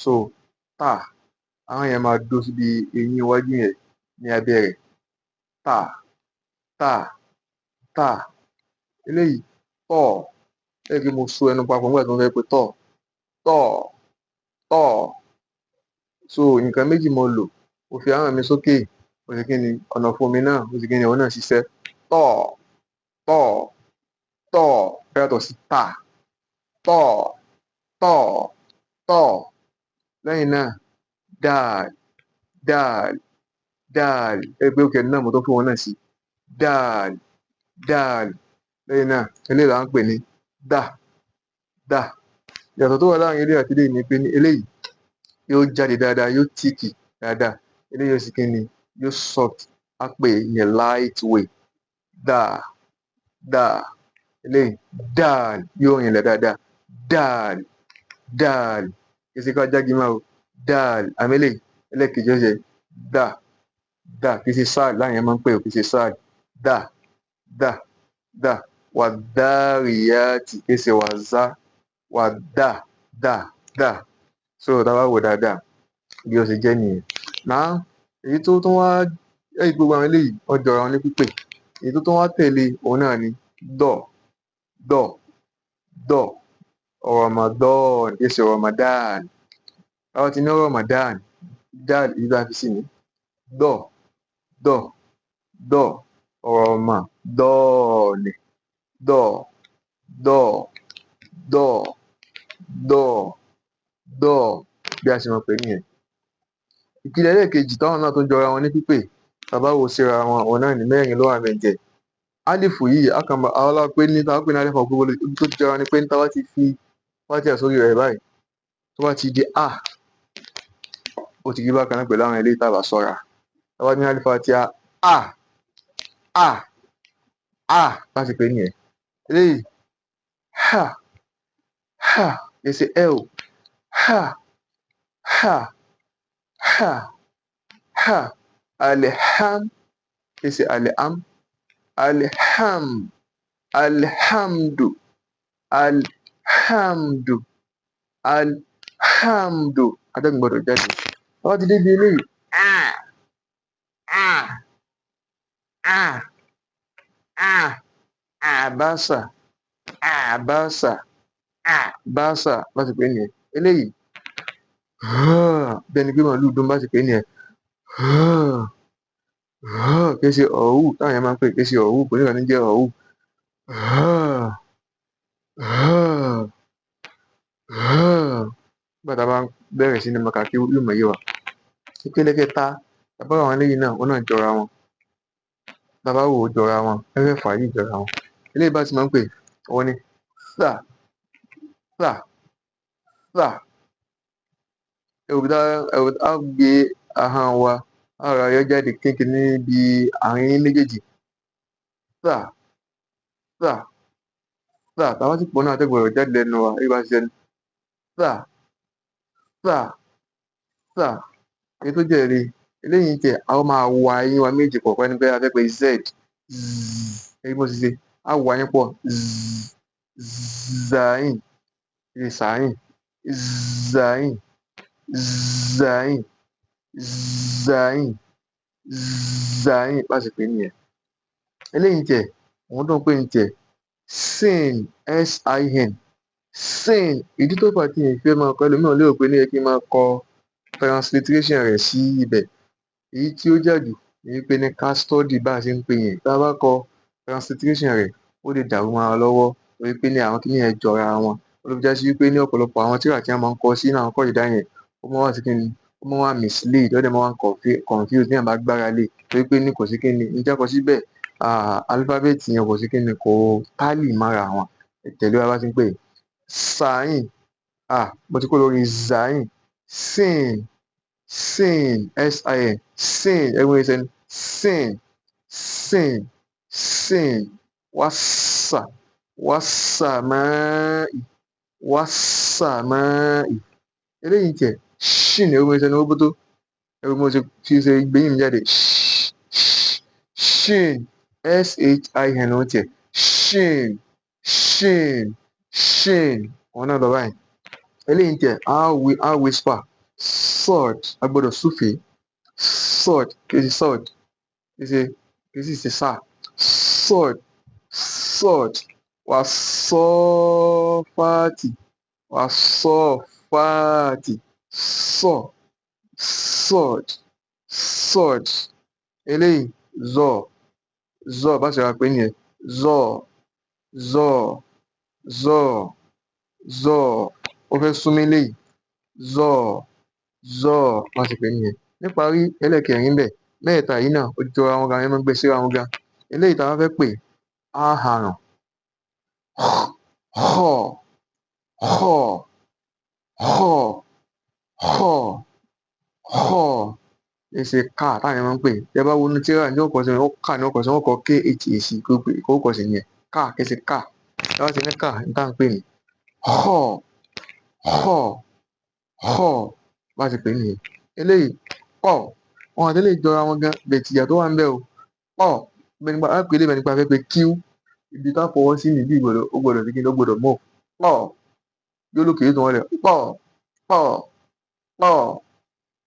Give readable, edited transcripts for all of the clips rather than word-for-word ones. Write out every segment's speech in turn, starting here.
so ta àwọn yẹn máa dó síbi eyín iwájú yẹn ní abẹ́ rẹ̀ ta ta ta eléyìí tọ̀ ẹ kí mo so ẹnu papọ̀ nígbà tí mo fẹ́ pe tọ̀ tọ̀ tọ̀ so nǹkan méjì mo lò mo fi ahọ́n mi sókè mo sì kí ni ọ̀nà fún mi náà mo sì kí ni òun náà ṣiṣẹ́ tọ̀ tọ̀ tọ̀ yàtọ̀ sí tà tọ̀ tọ̀ tọ̀ lẹ́yìn náà dáàl dáàl dáàl pé òkè náà mo tó fún wọn náà sí dáàl dáàl lẹ́yìn náà eléyìí là ń pè ní dà dà ìyàtọ̀ tó wà láàrin eléyìí àti eléyìí ni pé ní eléyìí yóò jáde dáadáa yóò tíìkì dáadáa eléyìí yóò sì kí ni yóò soft á pè ní light way dà dà eléyìí dáàl yóò rìnlẹ̀ dáadáa dáàl dáàl kì í ṣe ká jági máa o dáàl àmì eléyìí ẹlẹ́ẹ̀kejì ó ṣe dà dà kì í ṣe sáàd láàrin ẹ̀ máa ń pè ó kì í ṣe sáàd dà dà dà wà dárìyàtì kì í ṣe wà zá wà dà dà dà so tá a bá wò dáadáa bí ó ṣe jẹ́ nìyẹn náà èyí tó tún wá ẹ̀yìn gbogbo àwọn eléyìí wọ́n jọra wọn ní pípè èyí tó tún wá tẹ̀lé òun náà ni dọ̀ dọ̀ dọ̀ Ramadan kì í ṣe Ramadan àwọn ti ní Ramadan dáàl yìí bá fi sí ni dọ̀ dọ̀ dọ̀ Ramadan dọ̀ dọ̀ dọ̀ dọ̀ dọ̀ bí a ṣe mọ̀ pé nìyẹn ìpìlẹ̀ ẹlẹ́ẹ̀kejì táwọn náà tó jọra wọn ní pípè tàbá wo síra wọn òun náà ní mẹ́rin ló wà bẹ̀ǹjẹ̀ álífù yìí àkànbá àwọn alápé ní táwọn pè ní álífù àgbègbè ibi tó jọra ni pé ní táwa ti fi wájú àsórí rẹ̀ báyìí tó bá ti di a ó ti rí bákan náà pẹ̀lú àwọn eléyìí tàbá sọ́ra táwa ní álífù àti a láti pè nìyẹn eléyìí ha ha èsì l ha ha ha ha alham èsì alham alham alhamdu alhamdu alhamdu adágún gbọ́dọ̀ jáde wọ́n ti débi eléyìí àbáṣà àbáṣà àbáṣà láti pè nìyẹn eléyìí bẹ́ẹ̀ ni pé màálù dún bá ti pè nìyẹn kì í ṣe ọ̀hù táwọn yẹn máa ń pè kì í ṣe ọ̀hù kò ní ìrànní jẹ́ ọ̀hù nígbà tá a bá bẹ̀rẹ̀ sí ní mọ̀ká kí yóò mọ̀ yé wa ìpele kẹta tàbá àwọn eléyìí náà wọn náà jọra wọn tàbá wò ó jọra wọn ẹ̀fẹ̀fà yìí jọra wọn eléyìí bá ti máa ń pè wọ́n ní sà sà sà ẹ̀wù tá a gbé ahọ́n wa ara yọ jáde kékeré níbi àárín méjèèjì sà sà sà táwa sì pọ̀ náà àtẹ̀gbọ̀rọ̀ jáde lẹ́nu wa bí bá ṣe ń sà sà sà èyí tó jẹ̀rí eléyìí tẹ̀ a máa wà eyín wa méjì pọ̀ pẹ́ níbẹ̀ afẹ́pẹ́ z èyí bó ṣe ṣe a wà yín pọ̀ zayin zayin zayin zayin zayin zayin bá ṣe pè nìyẹn eléyìí tẹ̀ òun tó ń pè ní tẹ̀ sin sin sin ìdí tó fà tí yẹn fẹ́ máa kọ ẹlòmíràn lérò pé ní ẹ kí n máa kọ transliteration rẹ̀ sí ibẹ̀ èyí tí ó jà jù ní pé ní ká study bá a ṣe ń pè yẹn tá a bá kọ transliteration rẹ̀ ó lè dàrú mọ́ wa lọ́wọ́ torí pé ní àwọn kìíní yẹn jọra wọn ó ló fi já sí wípé ní ọ̀pọ̀lọpọ̀ àwọn tíra tí wọ́n máa ń kọ sí náà kọ́ ìdá yẹn ó máa wá sí kíni ó máa wá mislead ó dẹ̀ máa wá confuse ní àbá gbára lé torí pé ní kò sí kíni ní jákọ síbẹ̀ alifábẹ́ẹ̀tì yẹn kò sí kíni kò tálì mára wọn tẹ̀lé wa bá ti ń pè sain mo ti kó lórí zain sin sin sin sin everyone is saying sin sin sin wasa wasamai wasamai eléyìí tiẹ̀ shin everyone is saying owó bótó everyone ti ṣe gbẹ̀yìn mi jáde shin shin ó tiẹ̀ shin shin shin wọn náà lọ báyìí eléyìí tiẹ̀ á whisper Sword. Agbọ́dọ̀ súfèé. Sword. Kì í ṣe sword. Kì í ṣe sá. Sword. Sword. Wà sọ́fàtì. Wà sọ́fàtì. Sọ. Sword. Sword. Eléyìí zọ. Zọ bá ṣe wá pé nìyẹn. Zọ. Zọ. Zọ. Zọ. Ó fẹ́ súnmọ́ eléyìí. Zọ. Zọ bá ṣe pé nìyẹn. Níparí ẹlẹ́ẹ̀kẹrin bẹ̀. Mẹ́ẹ̀ta yìí náà ó jọra wọn gan, ẹ máa ń gbé síra wọn gan. Eléyìí tá a bá fẹ́ pè á haràn. Họ. Họ. Họ. Họ. Họ. Èsì ká táwọn èèyàn máa ń pè. Tẹ bá wo inú tírà ní ọkọ̀ sí wọn ká ní ọkọ̀ sí wọn kọ KHAC kó sí nìyẹn. Ká kẹsì ká. Ẹ wá sí ní ká ní tá à ń pè ní. Họ. Họ. Họ bá ṣe pè nìyẹn. Eléyìí pọ̀. Wọn àti eléyìí jọra wọn gan. Bẹ̀tì ìyà tó wà ń bẹ̀ o. Pọ̀. Bẹ́ẹ̀ni pa á pè é bẹ́ẹ̀ nípa fẹ́ pé Q. Ibi tá fọwọ́ sí nìbí ó gbọ́dọ̀ sí kí ni ó gbọ́dọ̀ mọ̀. Pọ̀. Yóò lókè tó wọn lẹ̀. Pọ̀. Pọ̀. Pọ̀.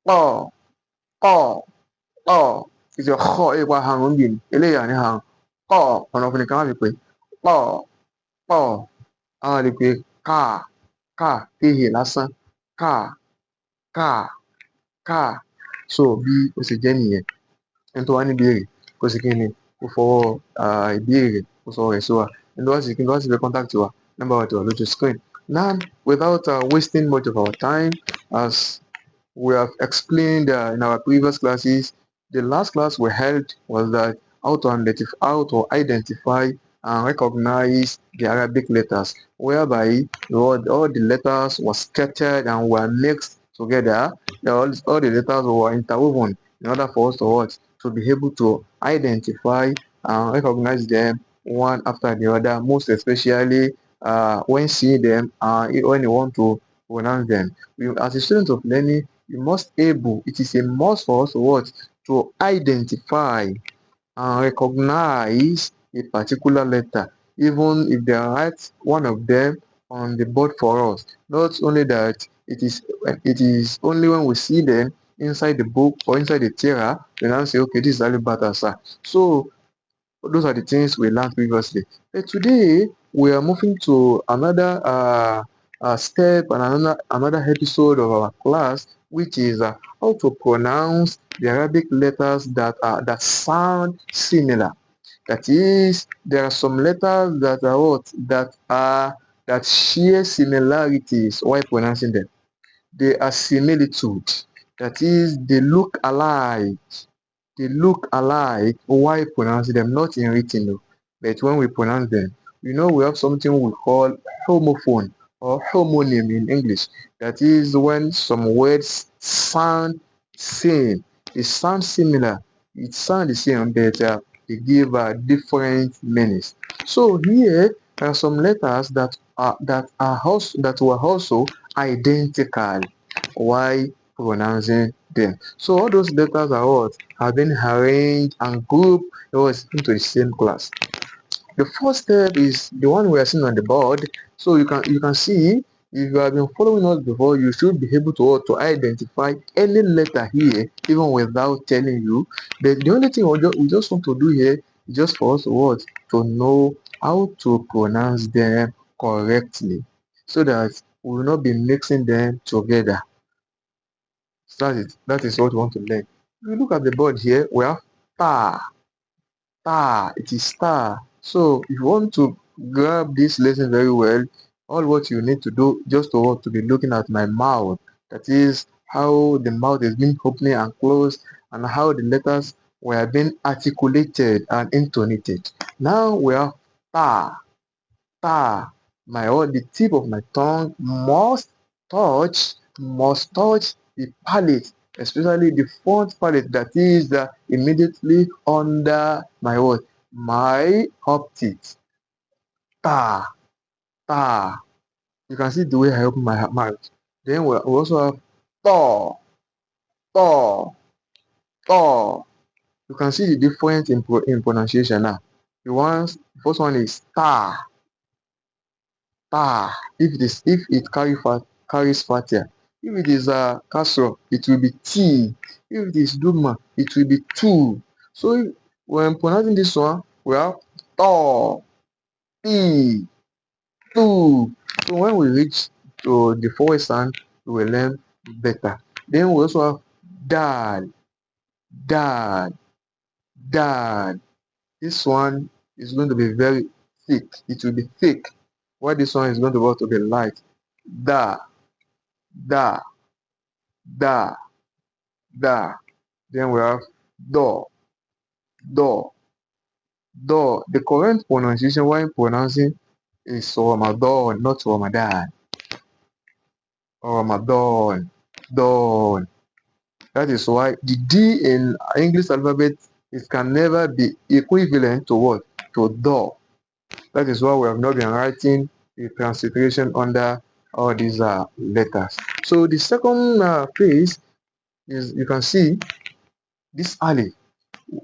Pọ̀. Pọ̀. Pọ̀. Ìṣe họ èèpà harun bì ní. Eléyìí àní harun. Pọ̀. Ọ̀nà òfin nìkan wá fi pè. Pọ̀. Pọ̀. Àwọn lè pè ká. Ká. Téhè lásán. Ká. Ká. Ká. So bí ó ṣe jẹ́ nìyẹn. Ẹni tó wá ní ìbéèrè kó sì kí ni kó fọwọ́ ìbéèrè rẹ̀ kó sọ rẹ̀ sí wa. Ẹni tó wá sì kí ni tó wá sì fẹ́ contact wa. Number wa ti wà lójú screen. Now, without wasting much of our time, as we have explained in our previous classes, the last class we held was that how to identify and recognize the Arabic letters, whereby all the letters were scattered and were mixed together. All the letters were interwoven in order for us to be able to identify and recognize them one after the other, most especially when seeing them when you want to pronounce them. As a student of learning, it is a must for us to identify and recognize a particular letter, even if they write one of them on the board for us. Not only that, it is only when we see them inside the book or inside the tira, then I'll say, okay, this is Ali Batasa. So those are the things we learned previously. But today we are moving to another step and another episode of our class, which is how to pronounce the Arabic letters that sound similar. That is, there are some letters that share similarities while pronouncing them. They are similitude. That is, they look alike. They look alike while pronouncing them, not in written, but when we pronounce them. We have something we call homophone or homonym in English. That is when some words sound same. They sound similar. It sounds the same, but they give different meanings. So here are some letters that were also identical while pronouncing them. So all those letters have been arranged and grouped into the same class. The first step is the one we are seeing on the board. So you can see, if you have been following us before, you should be able to identify any letter here even without telling you. But the only thing we just want to do here is just for us to know how to pronounce them correctly, so that we will not be mixing them together. So that is what we want to learn. If you look at the board here, we have ta. Ta. It is ta. So if you want to grab this lesson very well, all what you need to do just to be looking at my mouth. That is how the mouth is being opening and closed, and how the letters were being articulated and intonated. Now we have ta. Ta. The tip of my tongue must touch the palate, especially the front palate, that is immediately under my up teeth. Ta. Ta. You can see the way I open my mouth. Then we also have to. To. To. You can see the difference in pronunciation now. The first one is ta. Ta. If it carries fatia. If it is a castle, it will be T. If it is Duma, it will be two. So when pronouncing this one, we have to, T, two. So when we reach to the fourth sound, we will learn better. Then we also have dad, dad, dad. This one is going to be very thick. It will be thick. While this one is going to be light. Da, da, da, da. Then we have do, do, do. The correct pronunciation while pronouncing is Ramadan, not Ramadan. Ramadan, dawn. That is why the D in English alphabet it can never be equivalent to what? To do. That is why we have not been writing the transliteration under all these letters. So the second phase is you can see this alif.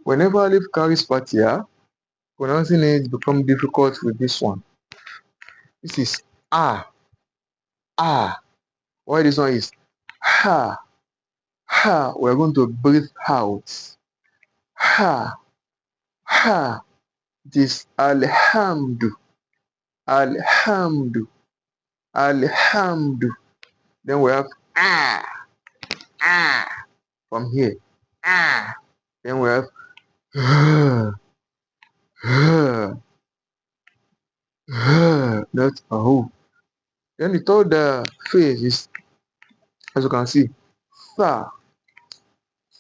Whenever alif carries patia, pronouncing it become difficult with this one. This is ah, ah. Why this one is ha, ha. We are going to breathe out. Ha, ha. It is alhamdu, alhamdu, alhamdu. Then we have ah, ah from here. Ah. Then we have that's a who. Then the third phase is, as you can see, tha,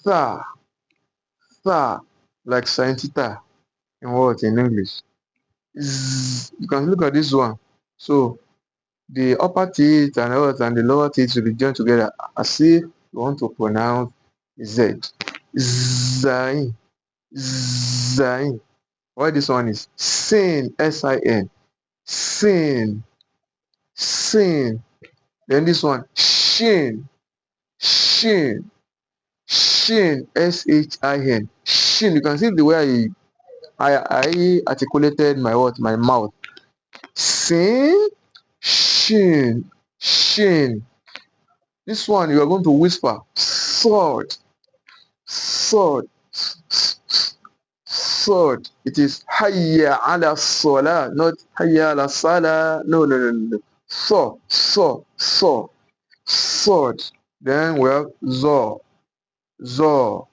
tha, tha, like sin theta in what in English. You can look at this one. So the upper teeth and the lower teeth will be joined together as if you want to pronounce Z. Zain, zain. Why this one is sin, S-I-N, sin, sin. Then this one, shin, shin, shin, S-H-I-N, shin. You can see the way I articulated my word, my mouth. Sin, shin, shin. This one you are going to whisper, sword, sword, sword. It is hayya ala salah, not hayya ala salah. No, no, no, no. So, sword. Then we have zo, zo,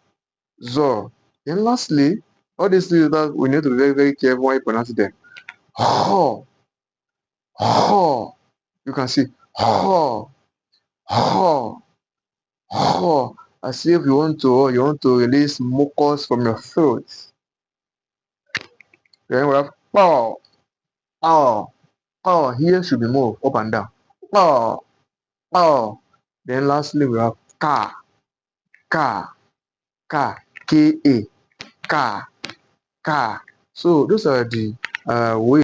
zo. Then lastly, all these things that we need to be very, very careful when you pronounce them. Ho, ho. You can see ho, ho, ho. As if you want to release mucus from your throat. Then we have pow, pow, pow. Here should be moved up and down. Pow, pow. Then lastly we have ka, ka, ka, K-A, ka, ka. So those are the ways